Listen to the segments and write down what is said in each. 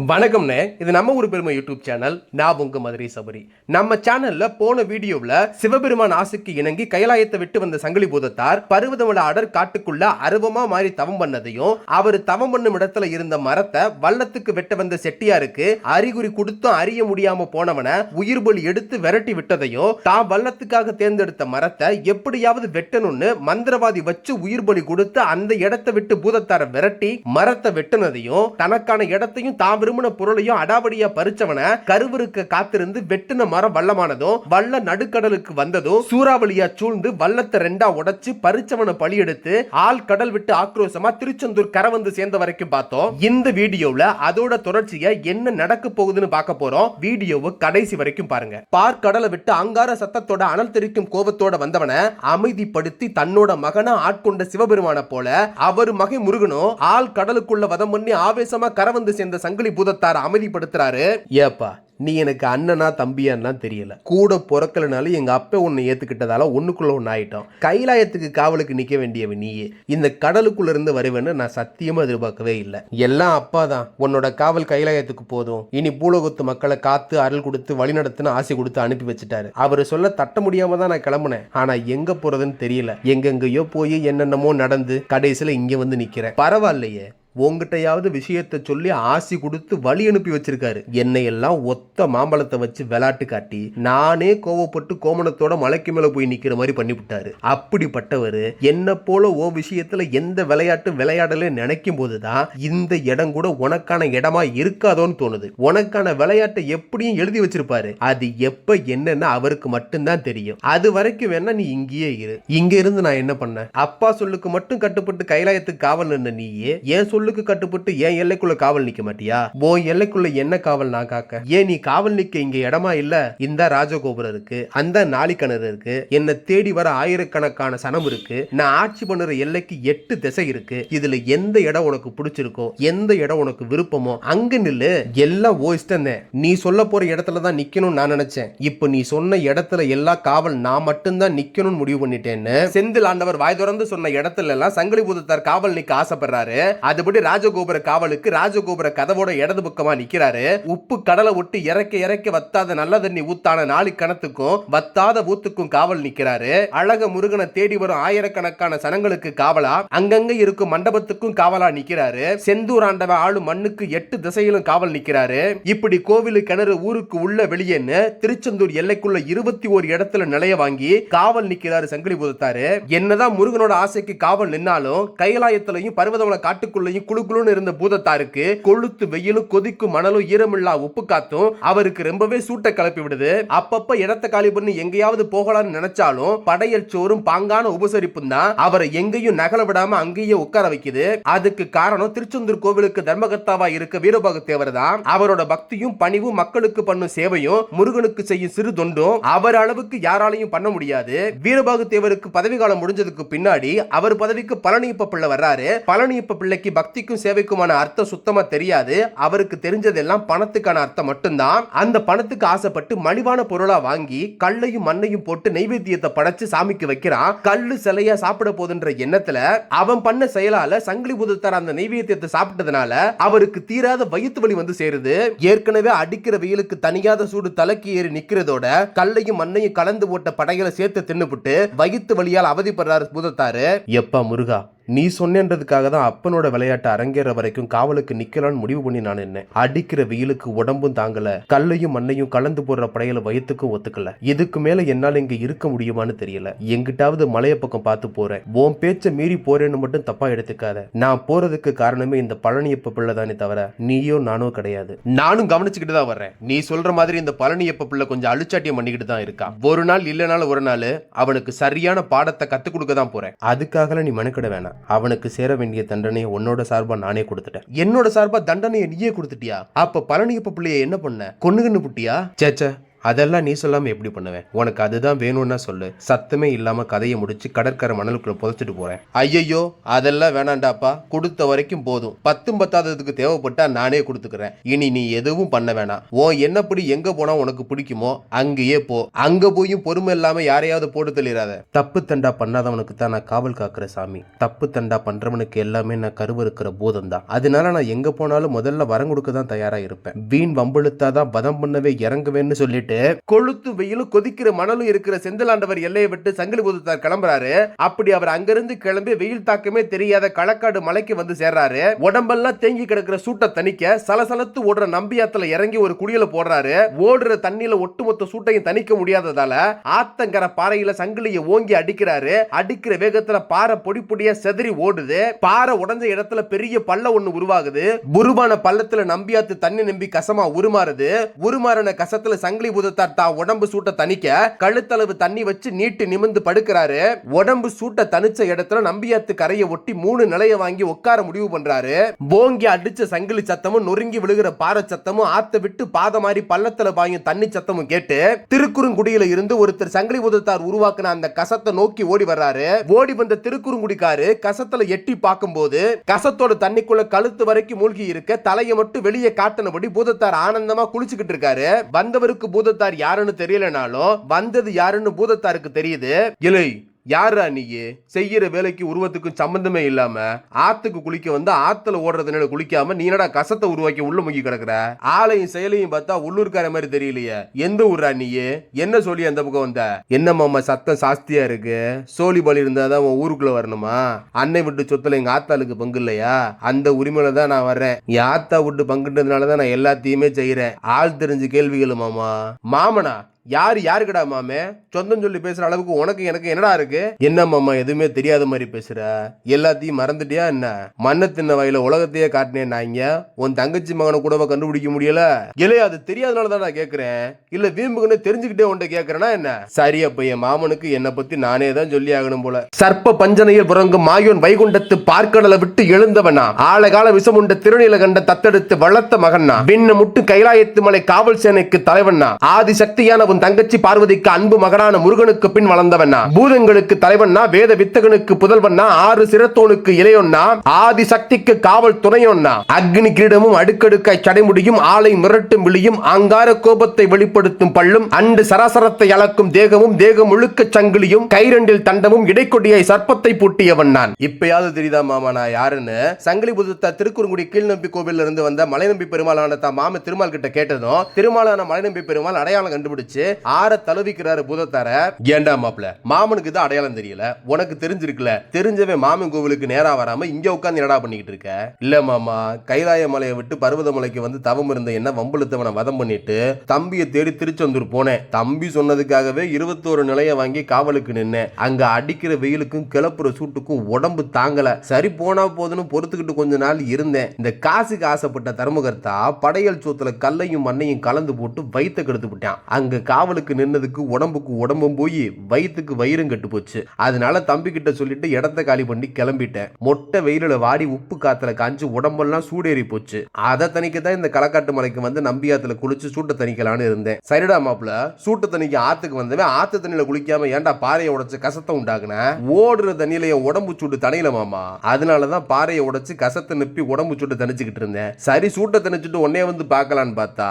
வணக்கம்னே, இது நம்ம ஒரு பெருமை யூடியூப் சேனல். நான் உங்க மதுரை சபரி. நம்ம சேனல்ல போன வீடியோவில் சிவபெருமான் ஆசைக்கு இணங்கி கைலாயத்தை விட்டு வந்த சங்கிலி பூதத்தார் பருவதமலை அடர் காட்டுக்குள்ள அருவமா மாறி தவம் பண்ணதையும், அவர் தவம் பண்ணும் இடத்துல இருந்த மரத்தை வள்ளத்துக்கு வெட்ட வந்த செட்டியாருக்கு அறிகுறி கொடுத்தும் அறிய முடியாம போனவனை உயிர் பலி எடுத்து விரட்டி விட்டதையும், தான் வள்ளத்துக்காக தேர்ந்தெடுத்த மரத்தை எப்படியாவது வெட்டணும்னு மந்திரவாதி வச்சு உயிர் பலி கொடுத்து அந்த இடத்தை விட்டு பூதத்தாரை விரட்டி மரத்தை வெட்டினதையும், தனக்கான இடத்தையும் தான் விரும்பின பொருளையும் அடாவடியா பறிச்சவன கருவருக்க காத்திருந்து வெட்டின மரம் வல்லமானதும், வல்ல நடுக்கடலுக்கு வந்ததும் சூறாவளியா சூழ்ந்து வல்லத்தை ரெண்டா உடைச்சு பறிச்சவன பழி எடுத்து ஆள் கடல் விட்டு ஆக்ரோஷமா திருச்செந்தூர் கரை வந்து சேர்ந்த வரைக்கும் பார்த்தோம். இந்த வீடியோல அதோட தொடர்ச்சியை என்ன நடக்க போகுதுன்னு பார்க்க போறோம். வீடியோவை கடைசி வரைக்கும் பாருங்க. பார்க்கடலை விட்டு அங்கார சத்தத்தோட அனல் தெரிக்கும் கோபத்தோட வந்தவன அமைதிப்படுத்தி தன்னோட மகனா ஆட்கொண்ட சிவபெருமான போல அவர் மகை முருகனும் ஆள் கடலுக்குள்ள வதம் பண்ணி ஆவேசமா கரை வந்து சேர்ந்த சங்கிலி பூதத்தார அமைதிப்படுத்துறாரு. ஏப்பா, நீ எனக்கு அண்ணனா தம்பியான்னு தெரியல, கூட பிறக்கலனாலும் எங்க அப்பா உன்னை ஏத்துக்கிட்டதால ஒண்ணுக்குள்ள ஒன்னு ஆயிட்டோம். கைலாயத்துக்கு காவலுக்கு நிக்க வேண்டியவன் நீயே. இந்த கடலுக்குள்ள இருந்து வருவேன்னு நான் சத்தியமா எதிர்பார்க்கவே இல்லை. எல்லாம் அப்பா தான். உன்னோட காவல் கைலாயத்துக்கு போதும், இனி பூலோகத்து மக்களை காத்து அருள் கொடுத்து வழி நடத்துன்னு ஆசை கொடுத்து அனுப்பி வச்சுட்டாரு. அவரு சொல்ல தட்ட முடியாம தான் நான் கிளம்புனேன். ஆனா எங்க போறதுன்னு தெரியல. எங்கெங்கயோ போய் என்னென்னமோ நடந்து கடைசியில இங்க வந்து நிக்கிறேன். பரவாயில்லையே, உங்ககிட்டயாவது விஷயத்தை சொல்லி ஆசி கொடுத்து வழி அனுப்பி வச்சிருக்காரு. என்னை எல்லாம் ஒத்த மாம்பழத்தை வச்சு விளையாட்டு காட்டி நானே கோவப்பட்டு கோமணத்தோட மலைக்கு மேல போய் நிக்கிற மாதிரி பண்ணிவிட்டாரு. அப்படிப்பட்டவர் என்ன போல ஓ விஷயத்துல எந்த விளையாட்டு விளையாடல நினைக்கும் போதுதான் இந்த இடம் கூட உனக்கான இடமா இருக்காதோன்னு தோணுது. உனக்கான விளையாட்டை எப்படியும் எழுதி வச்சிருப்பாரு. அது எப்ப என்னன்னு அவருக்கு மட்டும்தான் தெரியும். அது வரைக்கும் வேணா நீ இங்கேயே இரு. இங்க இருந்து நான் என்ன பண்ண? அப்பா சொல்லுக்கு மட்டும் கட்டுப்பட்டு கைலாயத்துக்கு காவல் நின்ன நீயே ஏன் சொல்லுக்கு கட்டுப்பட்டு ஏன் எல்லைக்குள்ள காவல் நிக்க மாட்டியா? ஓ எல்லைக்குள்ள என்ன காவல் நான் காக்க? ஏன் நீ காவல் நிக்க இங்க இடமா இல்ல? இந்த ராஜகோபுரம் இருக்கு, அந்த நாளிக்கிணறு இருக்கு, என்ன தேடி வர ஆயிரக்கணக்கான சனம் இருக்கு, நான் ஆட்சி பண்ணுற எல்லைக்கு 8 திசை இருக்கு. இதுல எந்த இடம் உனக்கு பிடிச்சிருக்கோ, எந்த இடம் உனக்கு விருப்பமோ அங்க நில்லு. எல்லாம் ஓ இஷ்டம். நீ சொல்ல போற இடத்துல தான் நிக்கணும்னு நான் நினைச்சேன். இப்ப நீ சொன்ன இடத்துல எல்லா காவல் நான் மட்டும்தான் நிக்கணும்னு முடிவு பண்ணிட்டேன்னு செந்தில் ஆண்டவர் வாய் திறந்து சொன்ன இடத்துல எல்லாம் சங்கிலி பூதத்தார் காவல் நிக்க ஆசைப்படுறாரு. அதுபடி ராஜகோபுர காவலுக்கு ராஜகோபுர கதவோட இடது பக்கமா நிக்கிறாரு. உப்பு கடலை விட்டு இறக்க இறக்க வத்தாத நல்ல தண்ணி ஊத்தான நாளி கணத்துக்கும் வத்தாத ஊத்துக்கும் காவல் நிக்கிறாரு. அழக முருகனை தேடி வரும் ஆயிரக்கணக்கான சனங்களுக்கு காவலா அங்கங்க இருக்கும் மண்டபத்துக்கும் காவலா நிக்கிறாரு. செந்தூர் ஆண்டவ ஆளு மண்ணுக்கு 8 திசையிலும் காவல் நிக்கிறாரு. இப்படி கோவிலு கிணறு ஊருக்கு உள்ள வெளியேன்னு திருச்செந்தூர் எல்லைக்குள்ள 21 இடத்துல நிலைய வாங்கி காவல் நிக்கிறாரு சங்கிலி பூதத்தாரு. என்னதான் முருகனோட ஆசைக்கு காவல் நின்னாலும் கைலாயத்திலையும் பருவதமலை காட்டுக்குள்ளையும் குழுக்குழுன்னு இருந்த பூதத்தாருக்கு கொளுத்து வெயிலும் கொதிக்கும் மணலும் ஈரமில்லா உப்பு காத்தும் அவருக்கு ரொம்பவே சூட்டை கிளப்பி விடுது. அப்பப்ப இடத்தை காலி பண்ணி எங்கேயாவது போகலாம்னு நினைச்சாலும் படையல் சோறும் பாங்கான உபசரிப்பும் தான் அவரை எங்கேயும் நகல விடாம அங்கேயே உட்கார வைக்குது. அதுக்கு காரணம் திருச்செந்தூர் கோவிலுக்கு தர்மகர்த்தாவா இருக்க வீரபாகு தேவர் தான். அவரோட பக்தியும் பணிவும் மக்களுக்கு பண்ணும் சேவையும் முருகனுக்கு செய்யும் சிறு தொண்டும் அவர் அளவுக்கு யாராலையும் பண்ண முடியாது. வீரபாகு தேவருக்கு பதவி காலம் முடிஞ்சதுக்கு பின்னாடி அவர் பதவிக்கு பழனியப்ப பிள்ளை வர்றாரு. பழனியப்ப பிள்ளைக்கு பக்திக்கும் சேவைக்குமான அர்த்தம் சுத்தமா தெரியாது. அவருக்கு தெரிஞ்சதெல்லாம் பணத்துக்கான அர்த்தம் மட்டும்தான். அந்த பணத்துக்கு ஆசைப்பட்டு மலிவான பொருளா வாங்கி கல்லையும் மண்ணையும் போட்டு நைவேத்தியத்தை படைச்சு சாமிக்கு வைக்கிறான். கல்லு சிலையா சாப்பிட போதுன்ற எண்ணத்துல அவன் பண்ண செயலால சங்கிலி பூதத்தார் அந்த நைவேத்தியத்தை சாப்பிட்டதுனால அவருக்கு தீராத வயிற்று வலி வந்து சேருது. ஏற்கனவே அடிக்கிற வெயிலுக்கு தனியாத சூடு தலைக்கு ஏறி நிக்கிறதோட கல்லையும் மண்ணையும் கலந்து போட்ட படைகளை சேர்த்து தின்னுபிட்டு வயிற்று வலியால் அவதிப்படுறாரு பூதத்தாரு. எப்பா முருகா, நீ சொன்னதுக்காக தான் அப்பனோட விளையாட்டு அரங்கேற வரைக்கும் காவலுக்கு நிக்கலான்னு முடிவு பண்ணி நான் என்ன அடிக்கிற வெயிலுக்கு உடம்பும் தாங்கல, கல்லையும் மண்ணையும் கலந்து போடுற படையில வயிற்றுக்கும் ஒத்துக்கல. இதுக்கு மேல என்னால இங்க இருக்க முடியுமான்னு தெரியல. எங்கிட்டாவது மலைய பக்கம் பார்த்து போறேன். உன் பேச்ச மீறி போறேன்னு மட்டும் தப்பா எடுத்துக்காத. நான் போறதுக்கு காரணமே இந்த பழனியப்ப பிள்ளை தானே தவிர நீயோ நானோ கிடையாது. நானும் கவனிச்சுக்கிட்டு தான் வர்றேன். நீ சொல்ற மாதிரி இந்த பழனியப்ப பிள்ளை கொஞ்சம் அழுச்சாட்டியம் பண்ணிக்கிட்டு தான் இருக்கா. ஒரு நாள் இல்லனாலும் ஒரு நாள் அவனுக்கு சரியான பாடத்தை கத்துக் கொடுக்க தான் போறேன். அதுக்காக நீ மெனக்கிட வேணாம். அவனுக்கு சேர வேண்டிய தண்டனையை உன்னோட சார்பா நானே கொடுத்துட்டேன். என்னோட சார்பா தண்டனையை நீயே கொடுத்துட்டியா? அப்ப பழனியப்ப பிள்ளைய என்ன பண்ண? கொன்னுகன்னு புட்டியா? சேச்ச, அதெல்லாம் நீ சொல்லாம எப்படி பண்ணுவேன்? உனக்கு அதுதான் வேணும்னா சொல்லு. சத்தமே இல்லாம கதையை முடிச்சு கடற்கரை மணலுக்குள்ள புதைச்சிட்டு போறேன். ஐயோ அதெல்லாம் வேணாண்டாப்பா, கொடுத்த வரைக்கும் போதும். 10 பத்தாததுக்கு தேவைப்பட்டா நானே கொடுத்துக்கிறேன். இனி நீ எதுவும் பண்ண வேணாம். என்னப்படி எங்க போனா உனக்கு பிடிக்குமோ அங்கேயே போ. அங்க போயும் பொறுமை இல்லாம யாரையாவது போட்டு தள்ளிடாத. தப்பு தண்டா பண்ணாதவனுக்கு தான் நான் காவல் காக்குற சாமி. தப்பு தண்டா பண்றவனுக்கு எல்லாமே நான் கருவறுக்கிற பூதம் தான். அதனால நான் எங்க போனாலும் முதல்ல வரம் கொடுக்க தான் தயாரா இருப்பேன். வீண் வம்பெழுத்தாதான் வதம் பண்ணவே இறங்குவேன்னு சொல்லிட்டு கொளுத்து வெயிலும் கொதிக்கிற மணலும் இருக்கிற செந்திலாண்டவர் எல்லையை விட்டு சங்கிலி பூதத்தார் கிளம்புறாரு. அப்படி அவர் அங்கிருந்து கிளம்பி வெயில் தாக்கமே தெரியாத களக்காடு மலைக்கு வந்து சேர்றாரு. உடம்பெல்லாம் தேங்கி கிடக்கிற சூட்டை தணிக்க சலசலத்து ஓடுற நம்பியாத்துல இறங்கி ஒரு குடியல போடுறாரு. ஓடுற தண்ணியில ஒட்டுமொத்த சூட்டையும் தணிக்க முடியாததால ஆத்தங்கர பாறையில சங்கிலியை ஓங்கி அடிக்கிறாரு. அடிக்கிற வேகத்துல பாறை பொடி பொடியா செதறி ஓடுது. பாறை உடஞ்ச இடத்துல பெரிய பள்ள ஒண்ணு உருவாகுது. உருவான பள்ளத்துல நம்பியாத்து தண்ணி நம்பி கசமா உருமாறுது. உருமாறின கசத்துல சங்கிலி பூதத்தார் தான் உடம்பு சூட்ட தணிக்க கழுத்தளவு தண்ணி வச்சு நீட்டு நிமிந்து படுக்கிறாரு. உடம்பு சூட்ட தணிச்ச இடத்துல நம்பியாத்து கரையை ஒட்டி 3 நிலைய வாங்கி உட்கார முடிவு பண்றாரு. போங்கி அடிச்ச சங்கிலி சத்தமும் நொறுங்கி விழுகிற பாறை சத்தமும் ஆத்த விட்டு பாத மாதிரி பள்ளத்துல பாயும் தண்ணி சத்தமும் கேட்டு திருக்குறுங்குடியில இருந்து ஒருத்தர் சங்கிலி பூதத்தார் உருவாக்குன அந்த கசத்தை நோக்கி ஓடி வர்றாரு. ஓடி வந்த திருக்குறுங்குடிக்காரு கசத்துல எட்டி பார்க்கும்போது கசத்தோட தண்ணிக்குள்ள கழுத்து வரைக்கும் மூழ்கி இருக்க தலையை மட்டும் வெளியே காட்டினபடி பூதத்தார் ஆனந்தமா குளிச்சுக்கிட்டு இருக்காரு. வந்தவருக்கு பூதத்தார் யாருன்னு தெரியலனாலும் வந்தது யாருன்னு பூதத்தாருக்கு தெரியுது. இலை யாரா நீ? செய்யற வேலைக்கு உருவத்துக்கும் சம்பந்தமே இல்லாம ஆத்துக்கு குளிக்க வந்து ஆத்துல ஓடுறதுனால குளிக்காம நீ என்னடா கசத்தை உருவாக்கி உள்ள முங்கி கிடக்குற? ஆளையும் செயலையும் பார்த்தா உள்ளூர்கார மாதிரி தெரியலையே. எந்த ஊரா நீ? என்ன சொல்லி அந்த பக்கம் வந்த? என்ன மாமா சத்தம் சாஸ்தியா இருக்கு? சோழி பலி இருந்தாதான் உன் ஊருக்குள்ள வரணுமா? அன்னை விட்டு சொத்துல எங்க ஆத்தாளுக்கு பங்கு இல்லையா? அந்த உரிமையில தான் நான் வர்றேன். என் ஆத்தா விட்டு பங்குன்றதுனாலதான் நான் எல்லாத்தையுமே செய்யறேன். ஆள் தெரிஞ்சு கேள்விகள் மாமா. மாமனா யாருக்கடா மாமே? சொந்தம் சொல்லி பேசுற அளவுக்கு உனக்கு எனக்கு என்னடா இருக்கு? என்ன மாமா எதுவுமே தெரியாத மாதிரி பேசுற? எல்லாத்தையும் மறந்துட்டியா என்ன? மண்ணை தின்ன வயல உலகத்தையே காட்டினேன் நான். இங்க உன் தங்கச்சி மகனை கூடவா கண்டுபிடிக்க முடியல? இல்லையா அது தெரியாதனாலதான் நான் கேட்கிறேன். இல்ல வீம்புக்குன்னு தெரிஞ்சுக்கிட்டே உன்ட்ட கேட்கறேன்னா என்ன? சரி அப்ப என் மாமனுக்கு என்னை பத்தி நானே தான் சொல்லி ஆகணும் போல. சர்ப்ப பஞ்சனையில் புறங்கும் மாயோன் வைகுண்டத்து பார்க்கடலை விட்டு எழுந்தவனா, ஆழகால விஷமுண்ட திருநீல கண்ட தத்தெடுத்து வளர்த்த மகன்னா, விண்ண முட்டு கைலாயத்து மலை காவல் சேனைக்கு தலைவன்னா, ஆதி சக்தியான தங்கச்சி பார்வதிக்கு அன்பு மகனான முருகனுக்கு பின் வளர்ந்தவனா, பூதங்களுக்கு தலைவன்னா, வேத வித்தகனுக்கு புதல்வன்னா, 6 சிரத்தோனுக்கு இளையொன்னா, ஆதி சக்திக்கு காவல் துணையொன்னா, அக்னி கிரீடமும் அடுக்கடுக்காய் சடைமுடியும், ஆளை மிரட்டும் விழியும், அங்கார கோபத்தை வெளிப்படுத்தும் பல்லும், அண்டு சராசரத்தை அளக்கும் தேகமும், தேகம் முழுக்க சங்கிலியும், கைரண்டில் தண்டமும், இடைக்கொடியாய் சர்ப்பத்தை பூட்டியவன் நான். இப்பயாவது தெரியுதா மாமா நான் யாருன்னு? சங்கிலி புதுத்த திருக்குறுங்குடி கீழ்நம்பி கோவில்ல இருந்து வந்த மலைநம்பி பெருமாளான தான் மாம திருமால் கிட்ட கேட்டதும் திருமாலான மலைநம்பி பெருமாள் அடையாளம் கண்டுபிடிச்சு ஆற தழுவிக்கிறாரு பூதத்தார. ஏண்டா மாப்ள, மாமனுக்கு தான் அடையாளம் தெரியல, உனக்கு தெரிஞ்சிருக்கல. தெரிஞ்சவன் மாமன் கோவிலுக்கு நேரா வராம இங்க உட்கார்ந்து என்னடா பண்ணிக்கிட்டு இருக்க? இல்ல மாமா, கைலாய மலையை விட்டு பர்வத மலைக்கு வந்து தவம் இருந்த என்ன வம்புழுத்தவனை வதம் பண்ணிட்டு தம்பியை தேடி திருச்செந்தூர் போனேன். தம்பி சொன்னதுக்காகவே 21 நிலைய வாங்கி காவலுக்கு நின்னேன். அங்க அடிக்கிற வெயிலுக்கும் கிளப்புற சூட்டுக்கும் உடம்பு தாங்கல. சரி போனா போதுன்னு பொறுத்துக்கிட்டு கொஞ்ச நாள் இருந்தேன். இந்த காசுக்கு ஆசைப்பட்ட தர்மகர்த்தா படையல் சோத்துல கல்லையும் மண்ணையும் கலந்து போட்டு வயிற்ற கெடுத்து விட்டான். அங்க காவலுக்கு நின்னதுக்கு உடம்புக்கு உடம்பும் போய் வயிற்றுக்கு வயிறும் கெட்டு போச்சு. அதனால தம்பி கிட்ட சொல்லிட்டு இடத்த காலி பண்ணி கிளம்பிட்டேன். மொட்டை வெயில வாடி உப்பு காத்துல காஞ்சு உடம்பெல்லாம் சூடேறி போச்சு. அதை தணிக்க தான் இந்த களக்காட்டு மலைக்கு வந்து நம்பியாத்துல குளிச்சு சூட்டை தணிக்கலான்னு இருந்தேன். சரிடா மாப்பிள்ள, சூட்டை தணிக்க ஆத்துக்கு வந்தவன் ஆத்து தண்ணியில குளிக்காம ஏன்டா பாறையை உடைச்சு கசத்தை உண்டாக்குன? ஓடுற தண்ணியில என் உடம்பு சூட்டு தணியல மாமா. அதனாலதான் பாறையை உடைச்சு கசத்தை நிப்பி உடம்பு சூட்டு தணிச்சுக்கிட்டு இருந்தேன். சரி சூட்டை தணிச்சுட்டு உடனே வந்து பார்க்கலான்னு பார்த்தா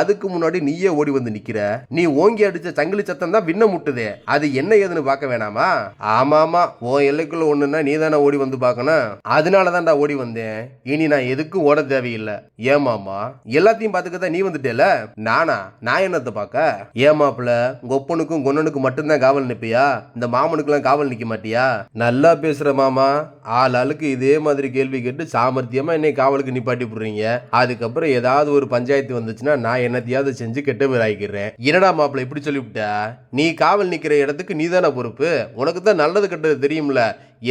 அதுக்கு முன்னாடி நீயே ஓடி வந்து நிக்கிற. நீ ஓங்கி அடிச்ச சங்கிலி சத்தம் தான் விண்ண முட்டுதே. அது என்ன ஏதுன்னு பார்க்க வேணாமா? ஆமாமா, உன் எல்லைக்குள்ள ஒண்ணுன்னா நீ தானே ஓடி வந்து பார்க்கணும். அதனாலதான்டா ஓடி வந்தேன். இனி நான் எதுக்கும் ஓட தேவையில்லை. ஏமாமா, எல்லாத்தையும் பார்த்துக்கதான் நீ வந்துட்டேல. நானா? நான் என்னத்தை பார்க்க? ஏமாப்புல உங்க ஒப்பனுக்கும் கொன்னனுக்கும் மட்டும்தான் காவல் நிப்பியா? இந்த மாமனுக்கு எல்லாம் காவல் நிக்க மாட்டியா? நல்லா பேசுற மாமா. ஆளுக்கு இதே மாதிரி கேள்வி கேட்டு சாமர்த்தியமா என்னை காவலுக்கு நிப்பாட்டி போடுறீங்க. அதுக்கப்புறம் ஏதாவது ஒரு பஞ்சாயத்து வந்துச்சுன்னா நான் என்னத்தையாவது செஞ்சு கெட்ட பேர் ஆகிக்கிறேன். என்னடா மாப்பிள்ள இப்படி சொல்லிவிட்ட? நீ காவல் நிக்கிற இடத்துக்கு நீ தானே பொறுப்பு. உனக்கு தான் நல்லது கெட்டது தெரியும்ல.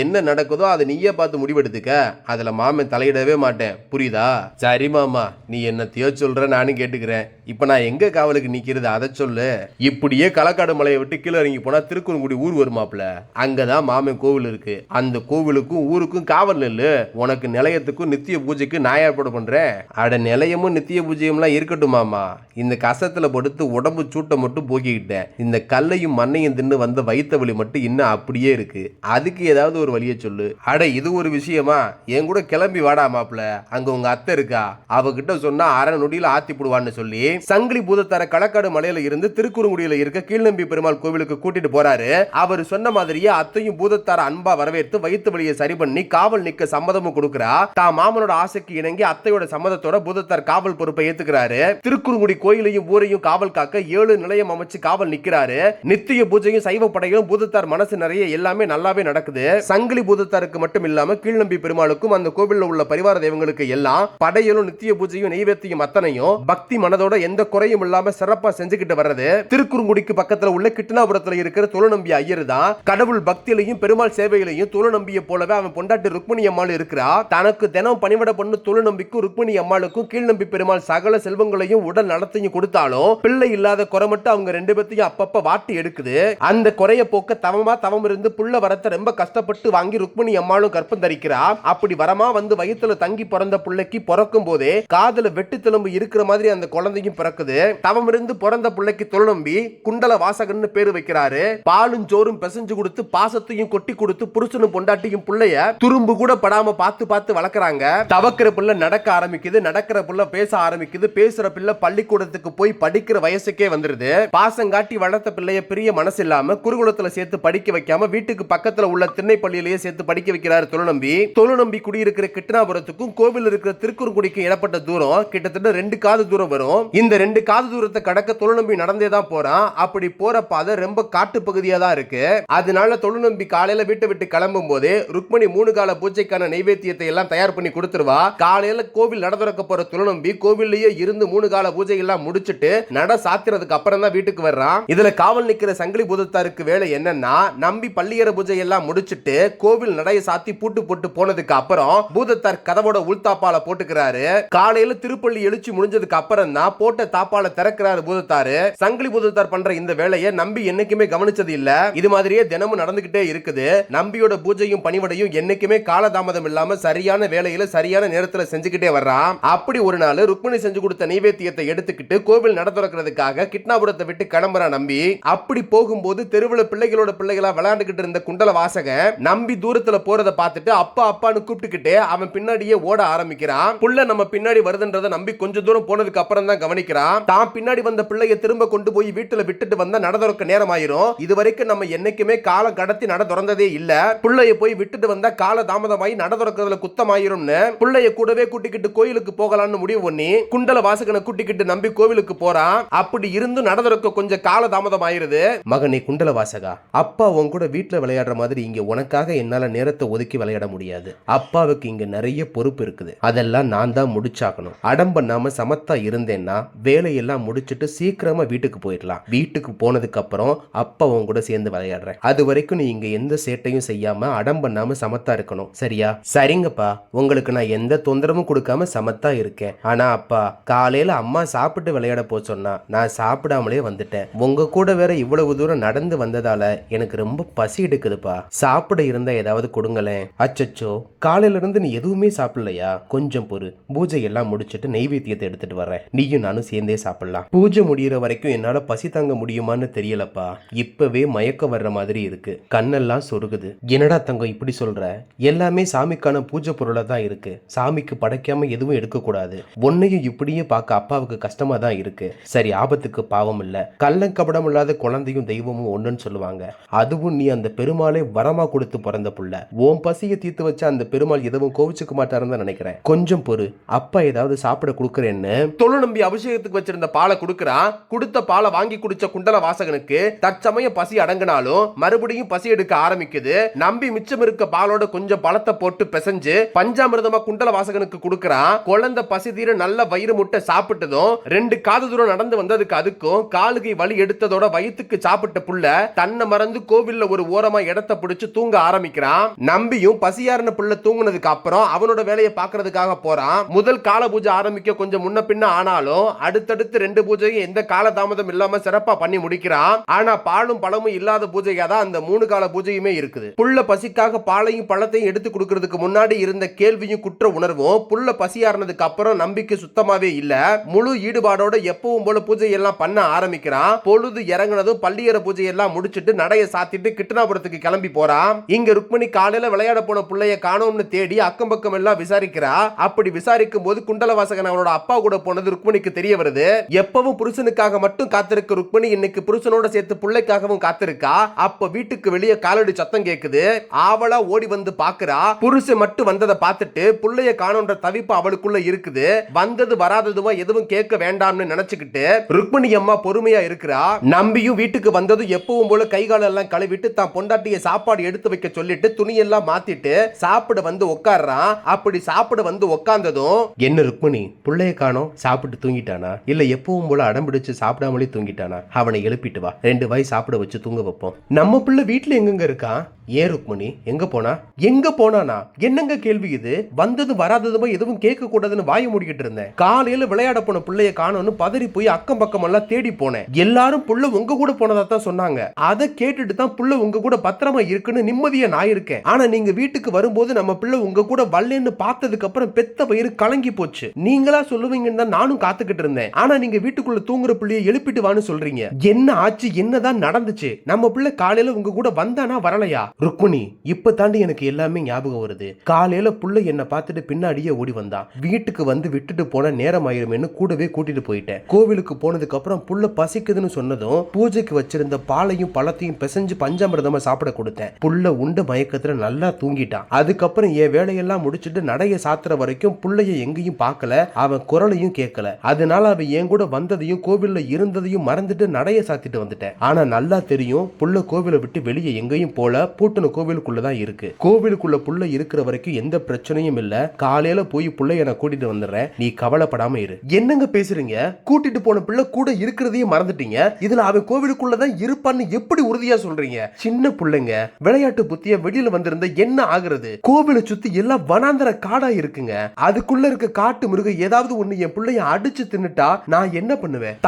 என்ன நடக்குதோ அதை நீயே பார்த்து முடிவெடுத்துக்க. அதுல மாமன் தலையிடவே மாட்டேன், புரியுதா? சரி மாமா, நீ என்னத்தையோ சொல்ற, நானும் கேட்டுக்கிறேன். இப்ப நான் எங்க காவலுக்கு நிக்கிறது அதை சொல்லு. இப்படியே களக்காடு மலையை விட்டு கீழே இறங்கி போனா திருக்குறங்குடி ஊர் வருமாப்ல. அங்கதான் மாமன் கோவில் இருக்கு. அந்த கோவிலுக்கும் ஊருக்கும் காவல் நெல்லு. உனக்கு நிலையத்துக்கும் நித்திய பூஜைக்கு நான் ஏற்பாடு பண்றேன். அட நிலையமும் நித்திய பூஜையும்லாம் இருக்கட்டும் மாமா. இந்த கசத்துல படுத்து உடம்பு சூட்டை மட்டும் போக்கிக்கிட்டேன். இந்த கல்லையும் மண்ணையும் தின்னு வந்த வயிற்று வலி மட்டும் இன்னும் அப்படியே இருக்கு. அதுக்கு ஏதாவது ஒரு வழியை சொல்லு. அட இது ஒரு விஷயமா? என் கூட கிளம்பி வாடா மாப்ள. அங்க உங்க அத்தை இருக்கா, அவகிட்ட சொன்னா அரை நொடியில ஆத்தி போடுவான்னு சொல்லி சங்கிலி பூதத்தார களக்காடு மலையில இருந்து திருக்குறங்குடியில இருக்க கீழ்நம்பி பெருமாள் கோவிலுக்கு கூட்டிட்டு போறாரு. அவர் சொன்ன மாதிரியே அத்தையும் பூதத்தார அன்பா வரவேற்று வயிற்று வலியை சரி பண்ணி காவல் நிக்க சம்மதமும் கொடுக்கிறா. தான் மாமனோட ஆசைக்கு இணங்கி அத்தையோட சம்மதத்தோட பூதத்தார் காவல் பொறுப்பை ஏத்துக்கிறாரு. திருக்குறங்குடி கோயிலையும் ஊரையும் காவல் காக்க 7 நிலையம் அமைச்சு காவல் நிக்கிறாரு. நித்திய பூஜையும் சைவ படையும் பூதத்தார் மனசு நிறைய எல்லாமே நல்லாவே நடக்குது. சங்கிலி பூதத்தாருக்கு மட்டும் இல்லாம கீழ்நம்பி பெருமாளுக்கும் அந்த கோவில்ல உள்ள பரிவார தெய்வங்களுக்கு எல்லாம் படையலும் நித்திய பூஜையும் நெய்வேத்தியும் அத்தனையும் பக்தி மனதோட எந்த குறையும் இல்லாம சிறப்பா செஞ்சுக்கிட்டு வர்றது. திருக்குறங்குடிக்கு பக்கத்துல உள்ள கிட்டனாபுரத்துல இருக்கிற தொழுநம்பி ஐயர் தான். கடவுள் பக்தியிலையும் பெருமாள் சேவையிலையும் தொழுநம்பியை போலவே அவன் பொண்டாட்டி ருக்மிணி அம்மாள் இருக்கிறா. தனக்கு தினம் பணிவிட பண்ணு தொழுநம்பிக்கும் ருக்மிணி அம்மாளுக்கும் கீழ்நம்பி பெருமாள் சகல செல்வங்களையும் உடல் நடத்தையும் கொடுத்தாலும் பிள்ளை இல்லாத குறை மட்டும் அவங்க 2 பேத்தையும் அப்பப்ப வாட்டி எடுக்குது. அந்த குறைய போக்க தவம் இருந்து புள்ள வரத்தை ரொம்ப கஷ்டப்பட்டு வாங்கி ருக்மிணி அம்மாளும் கற்பம் தரிக்கிறா. அப்படி வரமா வந்து வயித்துல தங்கி பிறந்த பிள்ளைக்கு பிறக்கும் போதே காதுல வெட்டு திளம்பு இருக்கிற மாதிரி அந்த குழந்தையும் பிறக்குது. தவம் இருந்து பிறந்த பிள்ளைக்கு தொழுநம்பி குண்டல வாசகன்னு பேரு வைக்கிறாரு. பாலும் சோறும் பிசைஞ்சு கொடுத்து பாசத்தையும் கொட்டி கொடுத்து புருஷனும் பொண்டாட்டியும் பிள்ளைய துரும்பு கூட படாம பார்த்து பார்த்து வளர்க்கறாங்க. தவக்கிற பிள்ளை நடக்க ஆரம்பிக்குது, நடக்கிற பிள்ளை பேச ஆரம்பிக்குது, பேசுற பிள்ளை பள்ளிக்கூடத்துக்கு போய் படிக்கிற வயசுக்கே வந்துருது. பாசம் காட்டி வளர்த்த பிள்ளைய பிரிய மனசு இல்லாம குருகுலத்துல சேர்த்து படிக்க வைக்காம வீட்டுக்கு பக்கத்துல உள்ள திண்ணை பள்ளியிலேயே சேர்த்து படிக்க வைக்கிறார் தொழுநம்பி. தொழுநம்பி குடியிருக்கிற கிட்டனாபுரத்துக்கும் கோவில் இருக்கிற திருக்குறங்குடிக்கும் இடப்பட்ட தூரம் கிட்டத்தட்ட 2 காது தூரம் வரும். இந்த 2 காது தூரத்தை கடக்க தொழுநம்பி நடந்தே தான் போறான். அப்படி போற பாதை ரொம்ப காட்டு பகுதியா தான் இருக்கு. அதனால தொழுநம்பி காலையில வீட்டை விட்டு கிளம்பும் போதே ருக்மணி 3 கால பூஜைக்கான நைவேத்தியத்தை எல்லாம் தயார் பண்ணி கொடுத்துருவா. காலையில கோவில் நட திறக்க போற தொழுநம்பி கோவிலேயே இருந்து 3 கால பூஜை எல்லாம் முடிச்சிட்டு நட சாத்திரதுக்கு அப்புறம் தான் வீட்டுக்கு வர்றான். இதுல காவல் நிக்கிற சங்கிலி பூதத்தாருக்கு வேலை என்னன்னா, நம்பி பள்ளியற பூஜை எல்லாம் முடிச்சிட்டு கோவில் நடைய சாத்தி பூட்டு போட்டு போனதுக்கு அப்புறம் பூதத்தார் கதவோட உள்தாப்பால போட்டுக்கிறாரு. காலையில திருப்பள்ளி எழுச்சி முடிஞ்சதுக்கு அப்புறம் தான் போட்ட தாப்பால திறக்கிறாரு பூதத்தாரு. சங்கிலி பூதத்தார் பண்ற இந்த வேலையை நம்பி என்னைக்குமே கவனிச்சது இல்ல. இது மாதிரியே தினமும் நடந்துகிட்டே இருக்குது. நம்பியோட பூஜையும் பணிவடையும் என்னைக்குமே காலதாமதம் இல்லாம சரியான வேலையில சரியான நேரத்துல செஞ்சுக்கிட்டே வர்றான். அப்படி ஒரு நாள் ருக்மிணி செஞ்சு கொடுத்த நைவேத்தியத்தை எடுத்துக்கிட்டு கோவில் நட திறக்கிறதுக்காக கிட்னாபுரத்தை விட்டு கிளம்புறான் நம்பி. அப்படி போகும்போது தெருவுல பிள்ளைகளோட பிள்ளைகளா விளையாண்டுகிட்டு இருந்த குண்டல வாசகன் நம்பி தூரத்துல போறத பார்த்துட்டு அப்பா அப்பான்னு கூப்பிட்டுக்கிட்டே அவன் பின்னாடியே ஓட ஆரம்பிக்கிறான். புள்ள நம்ம பின்னாடி வருதுன்றத நம்பி கொஞ்ச தூரம் போனதுக்கு அப்புறம் தான் கவனிக்கிறான். தான் பின்னாடி வந்த பிள்ளைய திரும்ப கொண்டு போய் வீட்டுல விட்டுட்டு வந்தா நட திறக்க நேரம் ஆயிரும். இதுவரைக்கும் நம்ம என்னைக்குமே காலம் கடத்தி நட திறந்ததே இல்ல. பிள்ளைய போய் விட்டுட்டு வந்தா கால தாமதமாயி நட திறக்கிறதுல குத்தமாயிரும்னு பிள்ளைய கூடவே கூட்டிக்கிட்டு கோயிலுக்கு போகலாம்னு முடிவு பண்ணி குண்டல வாசகனை கூட்டிக்கிட்டு நம்பி கோவிலுக்கு போறான். அப்படி இருந்து நட திறக்க கொஞ்சம் கால தாமதம் ஆயிருது. மகனே குண்டல வாசகா, அப்பா உன் கூட வீட்டுல விளையாடுற மாதிரி இங்க உனக்காக என்னால நேரத்தை ஒதுக்கி விளையாட முடியாது. அப்பாவுக்கு இங்க நிறைய பொறுப்பு இருக்குது. அதெல்லாம் நான் தான் முடிச்சாக்கணும். அடம் பண்ணாம சமத்தா இருந்தேன்னா வேலையெல்லாம் முடிச்சிட்டு சீக்கிரமா வீட்டுக்கு போயிடலாம். வீட்டுக்கு போனதுக்கு அப்புறம் அப்பா உன் கூட சேர்ந்து விளையாடுறேன். அது வரைக்கும் நீ இங்க எந்த சேட்டையும் செய்யாம அடம் பண்ணாம சமத்தா இருக்கணும். சரியா? சரிங்கப்பா, உங்களுக்கு நான் எந்த தொந்தரவும் கொடுக்காம சமத்தா இருக்கேன். ஆனா அப்பா, காலையில அம்மா சாப்பிட்டு விளையாட போ சொன்னா நான் சாப்பிடாமலே வந்துட்டேன். உங்க கூட வேற இவ்வளவு தூரம் நடந்து வந்ததால எனக்கு ரொம்ப பசி எடுக்குதுப்பா. சாப்பிட இருந்தா ஏதாவது கொடுங்களேன். அச்சச்சோ, காலையில இருந்து நீ எதுவுமே சாப்பிடலையா? கொஞ்சம் பொறு, பூஜை எல்லாம் முடிச்சிட்டு நெய்வேத்தியத்தை எடுத்துட்டு வரேன். நீயும் நானும் சேர்ந்தே சாப்பிடலாம். பூஜை முடிகிற வரைக்கும் என்னால பசி தாங்க முடியுமான்னு தெரியலப்பா. இப்பவே மயக்கம் வர்ற மாதிரி இருக்கு. கண்ணெல்லாம் சொருகுது. என்னடா தங்கம் இப்படி சொல்ற? எல்லாமே சாமிக்கான பூஜை பொருளா தான் இருக்கு. சாமிக்கு படைக்காம எதுவும் எடுக்க கூடாது. உன்னையும் இப்படியே பார்க்க அப்பாவுக்கு கஷ்டமா தான் இருக்கு. சரி, ஆபத்துக்கு பாவம் இல்ல. கள்ளம் கபடம் இல்லாத குழந்தையும் தெய்வமும் ஒண்ணுன்னு சொல்லுவாங்க. அதுவும் நீ அந்த பெருமாளை வரமா கொடுத்து பிறந்த புள்ள. உன் பசியை தீர்த்து வச்ச அந்த பெருமாள் எதுவும் கோவிச்சுக்க மாட்டாருன்னு தான் நினைக்கிறேன். கொஞ்சம் பொறு, அப்பா ஏதாவது சாப்பிட கொடுக்கறேன்னு தொழுநம்பி அபிஷேகத்துக்கு வச்சிருந்த பாலை கொடுக்கறான். கொடுத்த பாலை வாங்கி குடிச்ச குண்டல வாசகனுக்கு தற்சமயம் பசி அடங்கினாலும் மறுபடியும் பசி எடுக்க ஆரம்பிக்குது. நம்பி மிச்சம் இருக்க பாலோட கொஞ்சம் பழத்தை போட்டு பிசைஞ்சு பஞ்சாமிர்தமா குண்டல வாசகனுக்கு கொடுக்கறான். குழந்தை பசி தீர நல்ல வயிறு முட்டை சாப்பிட்டதும் 2 காது தூரம் நடந்து வந்ததுக்கு அதுக்கும் காலுகை வலி எடுத்ததோட வயிற்றுக்கு சாப்பிட்ட புள்ள தன்னை மறந்து கோவில்ல ஒரு ஓரமா இடத்தை பிடிச்சு தூங்க ஆரம்பிக்கிறான். நம்பியும் பசியாரன புள்ள தூங்குனதுக்கு அப்புறம் அவனோட வேலையை பார்க்கறதுக்காக போறான். முதல் கால பூஜை ஆரம்பிக்க கொஞ்சம் முன்ன பின்ன ஆனாலும் அடுத்தடுத்து 2 பூஜையும் எந்த காலதாமதம் இல்லாம சிறப்பா பண்ணி முடிக்கிறான். ஆனா பாலும் பழமும் இல்லாத பூஜையா தான் அந்த 3 கால பூஜையுமே இருக்குது. புள்ள பசிக்காக பாலையும் பழத்தையும் எடுத்து கொடுக்கிறதுக்கு முன்னாடி இருந்த கேள்வியும் குற்ற உணர்வும் புள்ள பசியாறினதுக்கு அப்புறம் நம்பிக்கை சுத்தமாவே இல்ல. முழு ஈடுபாடோட எப்பவும் போல பூஜை எல்லாம் பண்ண ஆரம்பிக்கிறான். பொழுது இறங்குனதும் பள்ளியற பூஜை எல்லாம் முடிச்சிட்டு நடைய சாத்திட்டு கிருஷ்ணாபுரத்துக்கு கிளம்பி போறான். இங்க ருக்மணி காலையில விளையாட போன புள்ளைய காணோம்னு தேடி அக்கம் பக்கம் எல்லாம் விசாரிக்கிறா. அப்படி விசாரிக்கும் போது குண்டலவாசகன் அவனோட அப்பா கூட போனது ருக்மணிக்கு தெரிய வருது. எப்பவும் புருஷனுக்காக மட்டும் காத்திருக்க ருக்மணி இன்னைக்கு புருஷனோட சேர்த்து புள்ளைக்காகவும் காத்திருக்கா. அப்ப வீட்டுக்கு வெளியே காலடி சத்தம் கேக்குது. ஆவலா ஓடி வந்து பாக்குறா. புருஷன் மட்டும் வந்ததை பார்த்துட்டு புள்ளைய காணோன்ற தவிப்பு அவளுக்குள்ள இருக்குது. வந்தது வராததுமா எதுவும் கேட்க வேண்டாம்னு நினைச்சுக்கிட்டு ருக்மணி அம்மா பொறுமையா இருக்கிறா. நம்பியும் வீட்டுக்கு வந்ததும் எப்பவும் போல கைகால எல்லாம் கழுவிட்டு தான் பொண்டாட்டிய சாப்பாடு எடுத்து வைக்க சொல்லிட்டு துணியெல்லாம் மாத்திட்டு சாப்பிட வந்து உட்கார்றான். அப்படி சாப்பிட வந்து உட்கார்ந்ததும், என்ன ருக்மணி புள்ளைய காணோம், சாப்பிட்டு தூங்கிட்டானா இல்ல எப்பவும் போல அடம்பிடிச்சு சாப்பிடாமலே தூங்கிட்டானா? அவனை எழுப்பிட்டு வா, 2 வாய் சாப்பிட வச்சு தூங்க வைப்போம். நம்ம பிள்ளை வீட்டுல எங்கெங்க இருக்கான்? ஏன் ருக்மணி எங்க போனா? எங்க போனானா? என்னங்க கேள்வி இது? வந்தது வராததுமா எதுவும் கேட்க கூடாதுன்னு வாய மூடிக்கிட்டு இருந்தேன். காலையில விளையாட போன பிள்ளைய காணோம்னு பதறி போய் அக்கம் பக்கம் எல்லாம் தேடி போனேன். எல்லாரும் புள்ள உங்க கூட போனதா தான் சொன்னாங்க. அதை கேட்டுட்டு தான் புள்ள உங்க கூட பத்திரமா இருக்குன்னு நிம்மதியா நான் இருக்கேன். ஆனா நீங்க வீட்டுக்கு வரும்போது நம்ம பிள்ளை உங்க கூட வரலன்னு பார்த்ததுக்கு அப்புறம் பெத்த வயிறு கலங்கி போச்சு. நீங்களா சொல்லுவீங்கன்னு தான் நானும் காத்துக்கிட்டு இருந்தேன். ஆனா நீங்க வீட்டுக்குள்ள தூங்குற பிள்ளைய எழுப்பிட்டு வான்னு சொல்றீங்க. என்ன ஆச்சு? என்னதான் நடந்துச்சு? நம்ம பிள்ளை காலையில உங்க கூட வந்தானா வரலையா? ருக்மணி இப்ப தாண்டி எனக்கு எல்லாமே ஞாபகம் வருது. காலையில புள்ள என்ன பார்த்துட்டு பின்னாடியே ஓடி வந்தான். வீட்டுக்கு வந்து விட்டுட்டு போன நேரம் ஆயிருமேன்னு கூடவே கூட்டிட்டு போயிட்டேன். கோவிலுக்கு போனதுக்கு அப்புறம் புள்ள பசிக்குதுன்னு சொன்னதும் பூஜைக்கு வச்சிருந்த பாலையும் பழத்தையும் பிசைஞ்சு பஞ்சாமிர்தமா சாப்பிட கொடுத்தேன். புள்ள உண்ட மயக்கத்துல நல்லா தூங்கிட்டான். அதுக்கப்புறம் என் வேலையெல்லாம் முடிச்சுட்டு நடைய சாத்துற வரைக்கும் புள்ளைய எங்கேயும் பார்க்கல, அவன் குரலையும் கேட்கல. அதனால அவன் என் கூட வந்ததையும் கோவில்ல இருந்ததையும் மறந்துட்டு நடைய சாத்திட்டு வந்துட்டேன். ஆனா நல்லா தெரியும் புள்ள கோவிலை விட்டு வெளியே எங்கேயும் போல பூட்டின கோவிலுக்குள்ளதான் இருக்கு. கோவிலுக்குள்ள புள்ள இருக்கிற வரைக்கும் எந்த பிரச்சனையும் இல்ல. காலையில போய் புள்ளைய நான் கூட்டிட்டு வந்துடுறேன், நீ கவலைப்படாம இரு. என்னங்க பேசுறீங்க? கூட்டிட்டு போன பிள்ளை கூட இருக்கிறதையும் மறந்துட்டீங்க. இதுல அவன் கோவிலுக்குள்ளதான் இருப்பான்னு எப்படி உறுதியா சொல்றீங்க? சின்ன பிள்ளைங்க விளையாட்டு புத்திய வெளியில வந்திருந்த என்ன ஆகுறது? கோவிலை சுத்தி எல்லாம் வனாந்தர காடா இருக்குங்க. அதுக்குள்ள இருக்க காட்டு மிருகம் ஏதாவது ஒண்ணு என் பிள்ளைய அடிச்சு தின்னுட்டா நான் என்ன பண்ணுவேன்?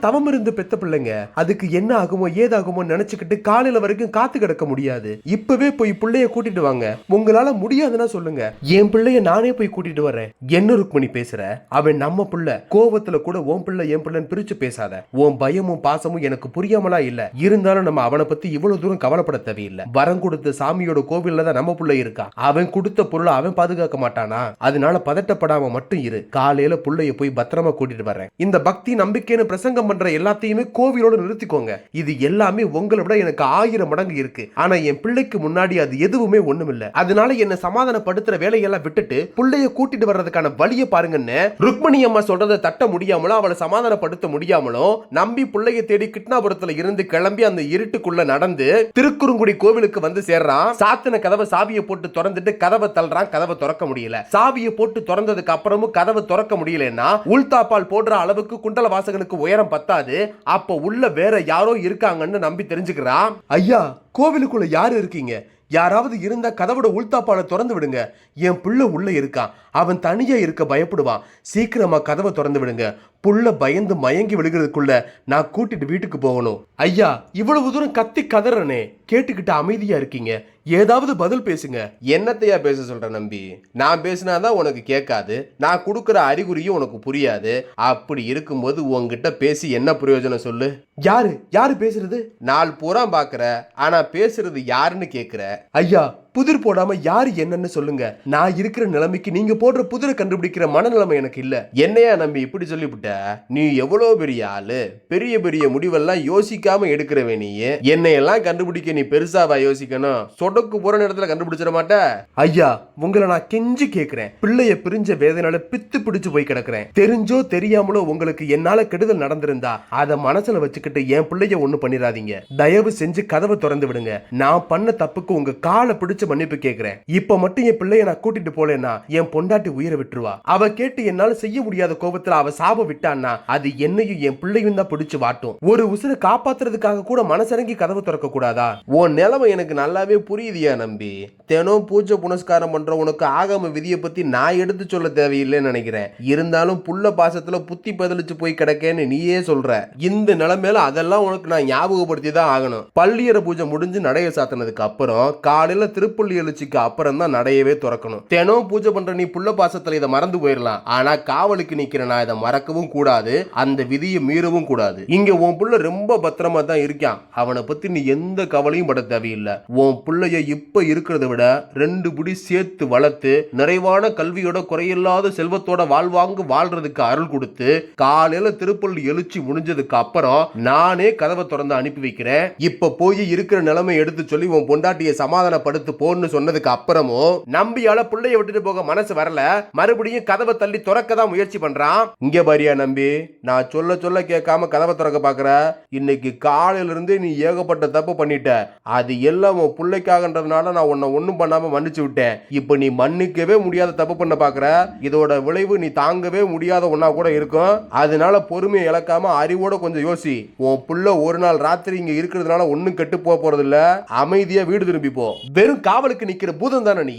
தவம் இருந்து பெத்த பிள்ளைங்க, அதுக்கு என்ன ஆகுமோ ஏதாகுமோ நினைச்சுக்கிட்டு காலையில வரைக்கும் காத்து கிடக்க முடியாது. இப்பவே போய் பிள்ளைய கூட்டிட்டு வாங்க. உங்களால முடியாதுன்னா சொல்லுங்க, என் பிள்ளைய நானே போய் கூட்டிட்டு வரேன். என்ன ருக்மணி பேசுற? அவன் நம்ம பிள்ளை. கோவத்துல கூட உன் பிள்ளை என் பிள்ளைன்னு பிரிச்சு பேசாத. உன் பயமும் பாசமும் எனக்கு புரியாமலா இல்ல. இருந்தாலும் நம்ம அவனை பத்தி இவ்வளவு தூரம் கவலைப்பட தேவையில்லை. வரம் கொடுத்த சாமியோட கோவில்ல தான் நம்ம பிள்ளை இருக்கா. அவன் கொடுத்த பொருளை அவன் பாதுகாக்க மாட்டானா? அதனால பதட்டப்படாம மட்டும் இரு. காலையில பிள்ளைய போய் பத்திரமா கூட்டிட்டு வரேன். இந்த பக்தி நம்பிக்கைன்னு பிரசங்கம் பண்ற எல்லாத்தையுமே கோவிலோட நிறுத்திக்கோங்க. இது எல்லாமே உங்களை விட எனக்கு 1000 மடங்கு இருக்கு. ஆனா என் பிள்ளைக்கு முன்னாடி அது எதுவுமே ஒண்ணுமில்ல. அதனால என்ன சமாதானப்படுத்துற வேலையெல்லாம் விட்டுட்டு புள்ளைய கூட்டிட்டு வர்றதுக்கான வழியை பாருங்கன்னு ருக்மணி அம்மா சொல்றதை தட்ட முடியாமலும் அவளை சமாதானப்படுத்த முடியாமலும் நம்பி புள்ளைய தேடி கிருஷ்ணாபுரத்துல இருந்து கிளம்பி அந்த இருட்டுக்குள்ள நடந்து திருக்குறுங்குடி கோவிலுக்கு வந்து சேர்றான். சாத்தின கதவை சாவியை போட்டு திறந்துட்டு கதவை தள்ளுறான். கதவை திறக்க முடியல. சாவியை போட்டு திறந்ததுக்கு அப்புறமும் கதவை திறக்க முடியலன்னா உள்தாப்பால் போடுற அளவுக்கு குண்டல வாசகனுக்கு உயரம் பத்தாது. அப்ப உள்ள வேற யாரோ இருக்காங்கன்னு நம்பி தெரிஞ்சுக்கிறான். ஐயா, கோவிலுக்குள்ள யாரு இருக்கீங்க? யாராவது இருந்தா கதவோட உள்தாப்பால திறந்து விடுங்க. என் புள்ள உள்ள இருக்கான். அவன் தனியா இருக்க பயப்படுவான். சீக்கிரமா கதவை திறந்து விடுங்க. புள்ள பயந்து மயங்கி விழுகிறதுக்குள்ள நான் கூட்டிட்டு வீட்டுக்கு போகணும். ஐயா, இவ்வளவு தூரம் கத்தி கதறனே, கேட்டுக்கிட்டு அமைதியா இருக்கீங்க. ஏதாவது பதில் பேசுங்க. என்னத்தையா பேச சொல்ற நம்பி? நான் பேசினாதான் உனக்கு கேட்காது. நான் கொடுக்கிற அறிகுறியும் உனக்கு புரியாது. அப்படி இருக்கும்போது உன்கிட்ட பேசி என்ன பிரயோஜனம் சொல்லு? யாரு பேசுறது? நாள் பூரா பாக்குற, ஆனா பேசுறது யாருன்னு கேக்குற. ஐயா, புதிர் போடாம யாரு என்னன்னு சொல்லுங்க. நான் இருக்கிற நிலைமைக்கு நீங்க போடுற புதிரை கண்டுபிடிக்கிற மனநிலைமை எனக்கு இல்ல. என்னையா நம்பி இப்படி சொல்லிவிட்ட? நீ எவ்வளவு பெரிய ஆளு, பெரிய பெரிய முடிவெல்லாம் யோசிக்காம எடுக்கிறவே. நீ என்னையெல்லாம் கண்டுபிடிக்க நீ பெருசாவா யோசிக்கணும்? சொடக்கு போற இடத்துல கண்டுபிடிச்சிட மாட்ட. ஐயா, உங்களை நான் கெஞ்சி கேட்கிறேன். பிள்ளைய பிரிஞ்ச வேதனால பித்து பிடிச்சு போய் கிடக்குறேன். தெரிஞ்சோ தெரியாமலோ உங்களுக்கு என்னால கெடுதல் நடந்திருந்தா அதை மனசுல வச்சுக்கிட்டு என் பிள்ளைய ஒண்ணு பண்ணிடாதீங்க. தயவு செஞ்சு கதவை திறந்து விடுங்க. நான் பண்ண தப்புக்கு உங்க காலை பிடிச்சு வச்சு மன்னிப்பு கேட்கிறேன். இப்ப மட்டும் என் பிள்ளைய நான் கூட்டிட்டு போலேன்னா என் பொண்டாட்டி உயிரை விட்டுருவா. அவ கேட்டு என்னால செய்ய முடியாத கோபத்துல அவ சாப விட்டான்னா அது என்னையும் என் பிள்ளையும் தான் பிடிச்சு வாட்டும். ஒரு உசுரை காப்பாத்துறதுக்காக கூட மனசரங்கி கதவு திறக்க கூடாதா? உன் நிலைமை எனக்கு நல்லாவே புரியுதியா நம்பி. தினம் பூஜை புனஸ்காரம் பண்ற உனக்கு ஆகம விதியை பத்தி நான் எடுத்து சொல்ல தேவையில்லைன்னு நினைக்கிறேன். இருந்தாலும் புள்ள பாசத்துல புத்தி பதிலிச்சு போய் கிடக்கேன்னு நீயே சொல்ற. இந்த நிலைமையில அதெல்லாம் உனக்கு நான் ஞாபகப்படுத்தி தான் ஆகணும். பள்ளியற பூஜை முடிஞ்சு நடைய சாத்தினதுக்கு அப்புறம் காலையில திருப்பள்ளி எழுச்சிக்கு அப்புறம் தான் நடையவே திறக்கணும். தினம் பூஜை பண்ற நீ புள்ள பாசத்துல இதை மறந்து போயிடலாம். ஆனா காவலுக்கு நிக்கிற நான் இதை மறக்கவும் கூடாது, அந்த விதியை மீறவும் கூடாது. இங்க உன் புள்ள ரொம்ப பத்திரமா தான் இருக்கான். அவனை பத்தி நீ எந்த கவலையும் பட தேவையில்லை. உன் பிள்ளைய இப்ப இருக்கிறத விட 2 புடி சேர்த்து வளர்த்து நிறைவான கல்வியோட குறையில்லாத செல்வத்தோட வாழ்றதுக்கு அருள் கொடுத்து காலையில திருப்பள்ளி எழுச்சி முடிஞ்சதுக்கு அப்புறம் நானே கதவை திறந்து அனுப்பி வைக்கிறேன். இப்ப போய் இருக்கிற நிலைமை எடுத்து சொல்லி உன் பொண்டாட்டியை சமாதானப்படுத்து போன்னு சொன்னதுக்கு அப்புறமும் நம்பியால பிள்ளைய விட்டுட்டு போக மனசு வரல. மறுபடியும் கதவை தள்ளி திறக்க தான் முயற்சி பண்றான். இங்க பாரியா நம்பி, நான் சொல்ல சொல்ல கேட்காம கதவை திறக்க பாக்குற. இன்னைக்கு காலையில இருந்து நீ ஏகப்பட்ட தப்பு பண்ணிட்ட. அது எல்லாம் உன் பிள்ளைக்காகன்றதுனால நான் உன்னை ஒண்ணும் பண்ணாம மன்னிச்சு விட்டேன். இப்ப நீ மன்னிக்கவே முடியாத தப்பு பண்ண பாக்குற. இதோட விளைவு நீ தாங்கவே முடியாத ஒன்னா கூட இருக்கும். அதனால பொறுமையை இழக்காம அறிவோட கொஞ்சம் யோசி. உன் புள்ள ஒரு நாள் ராத்திரி இங்க இருக்கிறதுனால ஒண்ணும் கெட்டு போறது இல்ல. அமைதியா வீடு திரும்பி போ. வெறும் காவலுக்கு நிக்கிற பூதம் தானே நீ.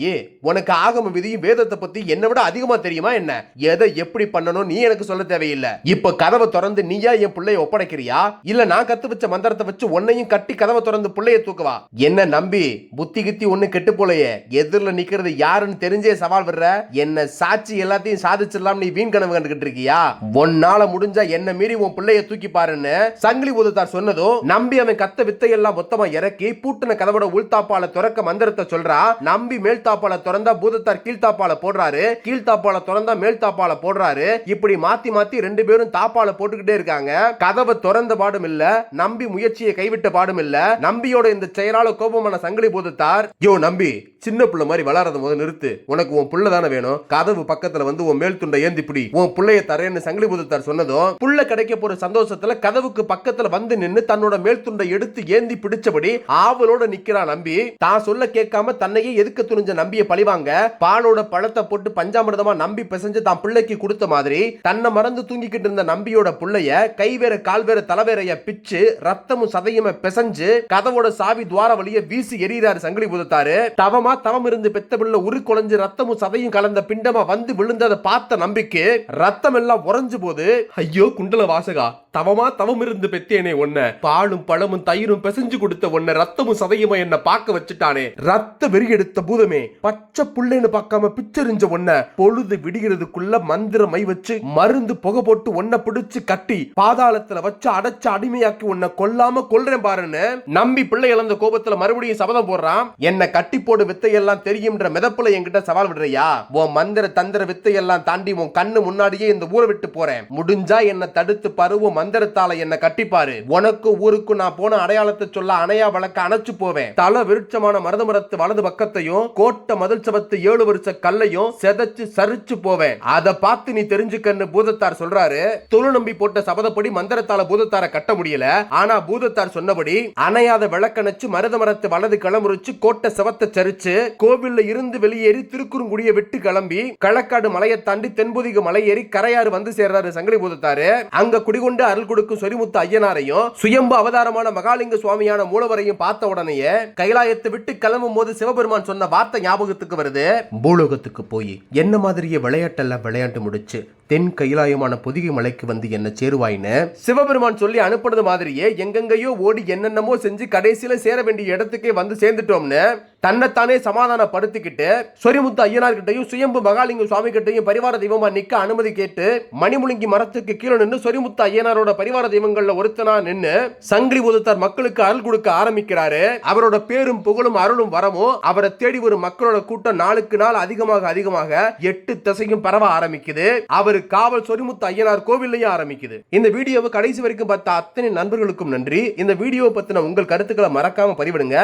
உனக்கு ஆகம விதியும் வேதத்தை பத்தி என்னை விட அதிகமா தெரியுமா என்ன? எதை எப்படி பண்ணணும் நீ எனக்கு சொல்ல தேவையில்லை. இப்ப கதவை திறந்து நீயா என் பிள்ளைய ஒப்படைக்கிறியா, இல்ல நான் கத்து வச்ச மந்திரத்தை வச்சு உன்னையும் கட்டி கதவை திறந்து பிள்ளைய தூக்குவா? என்ன நம்பி புத்தி கித்தி ஒண்ணு கெட்டு போலையே. எதிரில நிக்கிறது யாருன்னு தெரிஞ்சே சவால் விடுற. என்ன சாட்சி எல்லாத்தையும் சாதிச்சிடலாம் நீ வீண் கனவு கண்டுகிட்டு இருக்கியா? ஒன்னால முடிஞ்சா என்ன மீறி உன் பிள்ளைய தூக்கி பாருன்னு சங்கிலி பூதத்தார் சொன்னதும் நம்பி அவன் கத்த வித்தையெல்லாம் மொத்தமா இறக்கி பூட்டின கதவோட உள்தாப்பால திறக்க மந்திரத்தை சொல்றா. நம்பி மேல் தாப்பால திறந்தா பூதத்தார் கீழ்த்தாப்பால போடுறாரு, கீழ்த்தாப்பால திறந்தா மேல் தாப்பால போடுறாரு. இப்படி மாத்தி மாத்தி 2 பேரும் தாப்பால போட்டுக்கிட்டே இருக்காங்க. கதவை திறந்த பாடும் இல்ல, நம்பி முயற்சியை கைவிட்ட பாடும் இல்ல. நம்பியோட இந்த செயலால கோபமான சங்கிலி பூதத்தார், யோ நம்பி, சின்ன பிள்ளை மாதிரி வளரத போது நிறுத்து. உனக்கு உன் புள்ள தானே வேணும். கதவு பக்கத்துல வந்து உன் மேல் துண்டை ஏந்தி பிடி, உன் பிள்ளைய தரேன்னு சங்கிலி பூதத்தார் சொன்னதும் புள்ள கிடைக்க போற சந்தோஷத்துல கதவுக்கு பக்கத்துல வந்து நின்னு தன்னோட மேல் துண்டை எடுத்து ஏந்தி பிடிச்சபடி ஆவலோட நிக்கிறான் நம்பி. தான் சொல்ல கேட்காம தன்னையே எதுக்க துணிஞ்ச நம்பியை பழிவாங்க பாலோட பழத்தை போட்டு பஞ்சாமிரதமா நம்பி பிசைஞ்சு தான் பிள்ளைக்கு கொடுத்த மாதிரி தன்னை மறந்து தூங்கிக்கிட்டு இருந்த நம்பியோட புள்ளைய கை வேற கால் வேற தலைவேறைய பிச்சு ரத்தமும் சதையுமே பிசைஞ்சு கதவோட சாவி துவார வழிய வீசி எறிகிறாரு சங்கிலி பூதத்தாரு. தவமா தவம் இருந்து பெத்த பிள்ளை உரு குலைஞ்சு ரத்தமும் சதையும் கலந்த பிண்டமா வந்து விழுந்ததை பார்த்த நம்பிக்கை ரத்தம் எல்லாம் உறைஞ்சு போது, ஐயோ குண்டல வாசகா, தவமா தவம் இருந்து பெத்தேனே ஒன்ன, பாலும் பழமும் தயிரும் பிசைஞ்சு கொடுத்த ஒன்ன ரத்தமும் சதையுமா என்ன பார்க்க வச்சுட்டானே, ரத்த வெறி எடுத்த பூதமே, பச்சை புள்ளைன்னு பார்க்காம பிச்சரிஞ்ச ஒன்ன, பொழுது விடுகிறதுக்குள்ள மந்திரம் மை வச்சு மருந்து புகை போட்டு ஒன்ன பிடிச்சு கட்டி பாதாளத்துல வச்சு அடைச்சு அடிமையாக்கி உன்னை கொல்லாம கொல்றேன் பாருன்னு நம்பி பிள்ளை இழந்த கோபத்துல மறுபடியும் சபதம் போடுறான். என்ன கட்டி போடு வித்தையெல்லாம் தெரியும்ன்ற மிதப்புல என்கிட்ட சவால் விடுறியா? உன் மந்திர தந்திர வித்தையெல்லாம் தாண்டி உன் கண்ணு முன்னாடியே இந்த ஊரை விட்டு போறேன். முடிஞ்சா என்ன தடுத்து பருவ மந்திரத்தால என்ன கட்டிப்பாரு. உனக்கு ஊருக்கு நான் போன அடையாளத்தை சொல்ல அணையா வழக்க அணைச்சு போவேன். தல விருட்சமான மருத மரத்து வலது பக்கத்தையும் கோட்டை மதில் சபத்து 7 வருஷ கல்லையும் செதச்சு சரிச்சு போவேன். அதை பார்த்து நீ தெரிஞ்சுக்கன்னு பூதத்தார் சொல்றாரு. தொழு நம்பி போட்ட சபதப்படி மந்திரத்தால பூதத்தார கட்ட முடியல. ஆனா பூதத்தார் சொன்னபடி அணையாத விளக்கணைச்சு மருத மரத்து வலது கிளமுறிச்சு கோட்டை செவத்தை சரிச்சு கோவில்ல இருந்து வெளியேறி திருக்குறுங்குடிய விட்டு கிளம்பி களக்காடு மலையை தாண்டி தென்பொதிக மலை ஏறி கரையாறு வந்து சேர்றாரு சங்கிலி பூதத்தாரு. அங்க குடிகொண்டு அருள் கொடுக்கும் சொரிமுத்து ஐயனாரையும் சுயம்பு அவதாரமான மகாலிங்க சுவாமியான மூலவரையும் பார்த்த உடனேயே கைலாயத்தை விட்டு கிளம்பும் போது சிவபெருமான் சொன்ன வார்த்தை ஞாபகத்துக்கு வருது. பூலோகத்துக்கு போய் என்ன மாதிரியே விளையாட்டெல்லாம் விளையாண்டு முடிச்சு தென் கைலாயமான பொதிகை மலைக்கு வந்து என்ன சேருவாயின்னு சிவபெருமான் சொல்லி அனுப்புனது மாதிரியே எங்கெங்கயோ ஓடி என்னென்னமோ செஞ்சு கடைசியில சேர வேண்டிய இடத்துக்கே வந்து சேர்ந்துட்டோம்னு தன்னைத்தானே சமாதானப்படுத்திக்கிட்டு சொரிமுத்து ஐயனார் கிட்டையும் சுயம்பு மகாலிங்க சுவாமி கிட்டையும் பரிவார தெய்வமா நிக்க அனுமதி கேட்டு மணிமுழுங்கி மரத்துக்கு கீழே நின்று சொரிமுத்து ஐயனாரோட பரிவார தெய்வங்கள்ல ஒருத்தனா நின்று சங்கிலி பூதத்தார் மக்களுக்கு அருள் கொடுக்க ஆரம்பிக்கிறாரு. அவரோட பேரும் புகழும் அருளும் வரமும் அவரை தேடி வரும் மக்களோட கூட்டம் நாளுக்கு நாள் அதிகமாக 8 திசையும் பரவ ஆரம்பிக்குது. அவரு காவல் சொரிமுத்து ஐயனார் கோவில்லையும் ஆரம்பிக்குது. இந்த வீடியோவை கடைசி வரைக்கும் பார்த்த அத்தனை நண்பர்களுக்கும் நன்றி. இந்த வீடியோவை பத்தின உங்கள் கருத்துக்களை மறக்காம பதிவிடுங்க.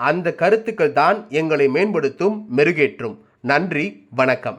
அந்த கருத்துக்கள் தான் எங்களை மேம்படுத்தும், மெருகேற்றும். நன்றி, வணக்கம்.